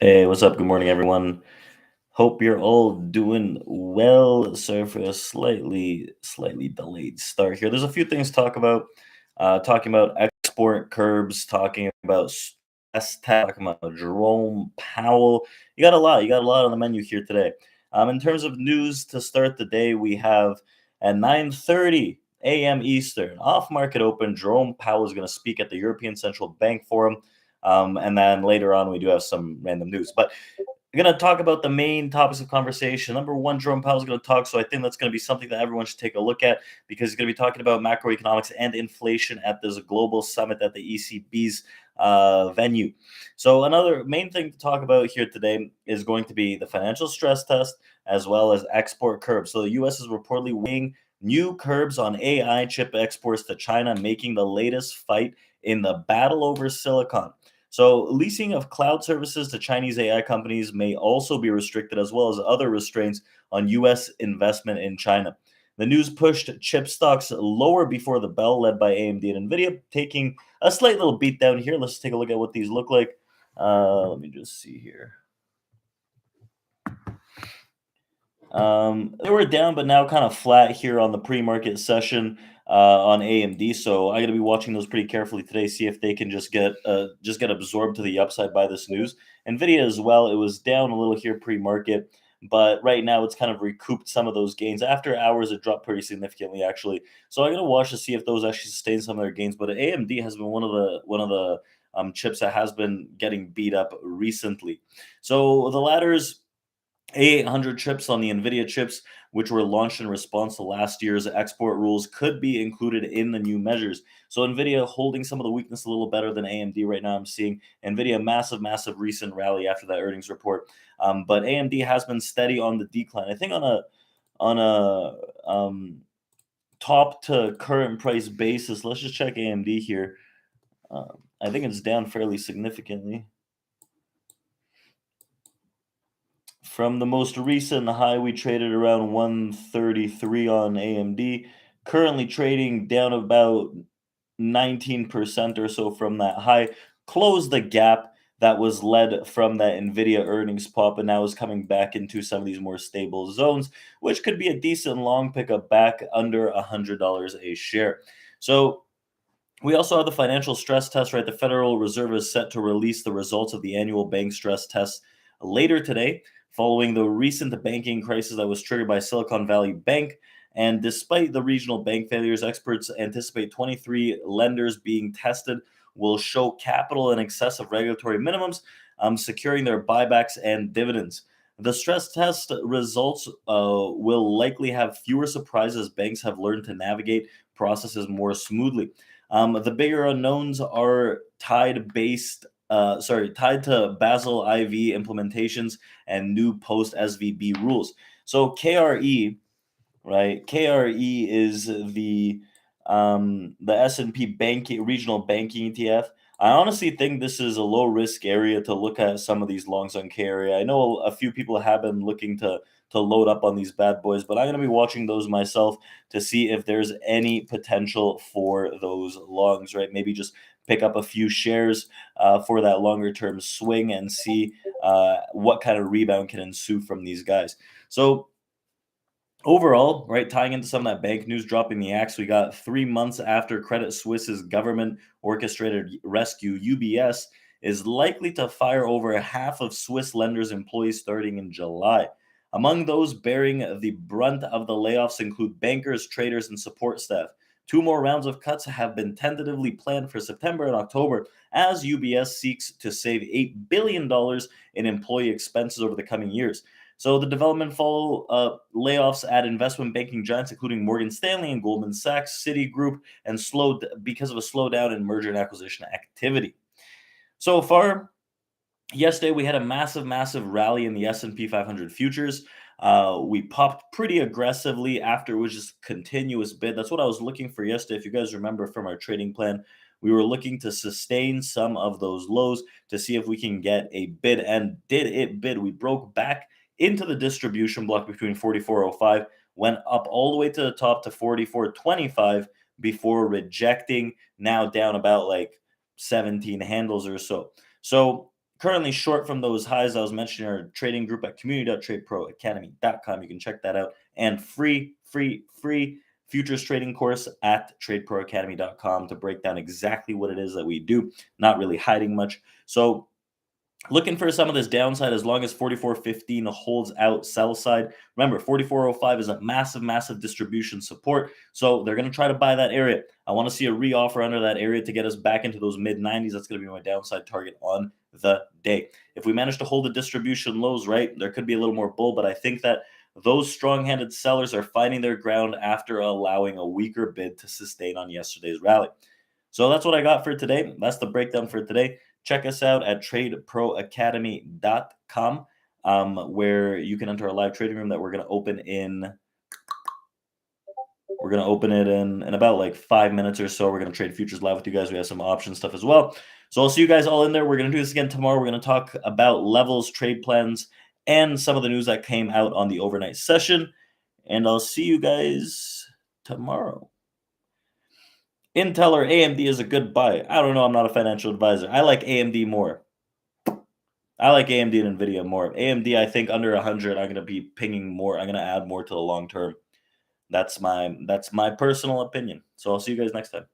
Hey, what's up? Good morning, everyone. Hope you're all doing well. Sorry for a slightly delayed start here. There's a few things to talk about. Talking about export curbs, talking about stress test, talking about Jerome Powell. You got a lot on the menu here today. In terms of news to start the day, we have at 9:30 a.m. Eastern, off-market open. Jerome Powell is going to speak at the European Central Bank Forum. And then later on, we do have some random news. But we're going to talk about the main topics of conversation. Number one, Jerome Powell is going to talk. So I think that's going to be something that everyone should take a look at because he's going to be talking about macroeconomics and inflation at this global summit at the ECB's venue. So another main thing to talk about here today is going to be the financial stress test as well as export curbs. So the U.S. is reportedly weighing new curbs on AI chip exports to China, making the latest fight in the battle over silicon. So, leasing of cloud services to Chinese AI companies may also be restricted, as well as other restraints on U.S. investment in China. The news pushed chip stocks lower before the bell, led by AMD and Nvidia, taking a slight little beat down here. Let's take a look at what these look like. Let me just see here. They were down, but now kind of flat here on the pre-market session on AMD. So I got to be watching those pretty carefully today, see if they can just get absorbed to the upside by this news. Nvidia as well. It was down a little here pre-market, but right now it's kind of recouped some of those gains. After hours, it dropped pretty significantly actually. So I got to watch to see if those actually sustain some of their gains. But AMD has been one of the chips that has been getting beat up recently. So the ladders. A800 chips on the NVIDIA chips, which were launched in response to last year's export rules, could be included in the new measures. So NVIDIA holding some of the weakness a little better than AMD right now. I'm seeing NVIDIA massive recent rally after that earnings report, but AMD has been steady on the decline. I think on a top to current price basis. Let's just check AMD here. I think it's down fairly significantly. From the most recent high, we traded around 133 on AMD, currently trading down about 19% or so from that high. Closed the gap that was led from that Nvidia earnings pop and now is coming back into some of these more stable zones, which could be a decent long pickup back under $100 a share. So we also have the financial stress test, right? The Federal Reserve is set to release the results of the annual bank stress test later today, following the recent banking crisis that was triggered by Silicon Valley Bank. And despite the regional bank failures, experts anticipate 23 lenders being tested will show capital in excess of regulatory minimums, securing their buybacks and dividends. The stress test results will likely have fewer surprises. Banks have learned to navigate processes more smoothly. The bigger unknowns are tied to Basel IV implementations and new post SVB rules. So KRE, right? KRE is the S&P banking regional banking ETF. I honestly think this is a low risk area to look at some of these longs on KRE. I know a few people have been looking to load up on these bad boys, but I'm going to be watching those myself to see if there's any potential for those longs, right? Maybe just pick up a few shares for that longer term swing and see what kind of rebound can ensue from these guys. So overall, right, tying into some of that bank news dropping the axe, we got 3 months after Credit Suisse's government orchestrated rescue, UBS is likely to fire over half of Swiss lenders' employees starting in July. Among those bearing the brunt of the layoffs include bankers, traders, and support staff. Two more rounds of cuts have been tentatively planned for September and October as UBS seeks to save $8 billion in employee expenses over the coming years. So the development follow layoffs at investment banking giants, including Morgan Stanley and Goldman Sachs, Citigroup, and slowed because of a slowdown in merger and acquisition activity. So far, yesterday we had a massive rally in the S&P 500 futures. We popped pretty aggressively after it was just continuous bid. That's what I was looking for yesterday. If you guys remember from our trading plan, we were looking to sustain some of those lows to see if we can get a bid. And did it bid? We broke back into the distribution block between 44.05, went up all the way to the top to 44.25 before rejecting, now down about like 17 handles or so. So currently short from those highs I was mentioning our trading group at community.tradeproacademy.com. You can check that out. And free futures trading course at tradeproacademy.com to break down exactly what it is that we do, not really hiding much. So looking for some of this downside as long as 44.15 holds out sell side. Remember, 44.05 is a massive distribution support. So they're going to try to buy that area. I want to see a re-offer under that area to get us back into those mid-90s. That's going to be my downside target on the day. If we manage to hold the distribution lows, right, there could be a little more bull, but I think that those strong-handed sellers are finding their ground after allowing a weaker bid to sustain on yesterday's rally. So that's what I got for today. That's the breakdown for today. Check us out at TRADEPROacademy.com, where you can enter a live trading room that we're going to open in. We're going to open it in about like 5 minutes or so. We're going to trade futures live with you guys. We have some option stuff as well. So I'll see you guys all in there. We're going to do this again tomorrow. We're going to talk about levels, trade plans, and some of the news that came out on the overnight session. And I'll see you guys tomorrow. Intel or AMD is a good buy. I don't know. I'm not a financial advisor. I like AMD more. I like AMD and Nvidia more. AMD, I think under 100, I'm going to be pinging more. I'm going to add more to the long term. That's my personal opinion. So I'll see you guys next time.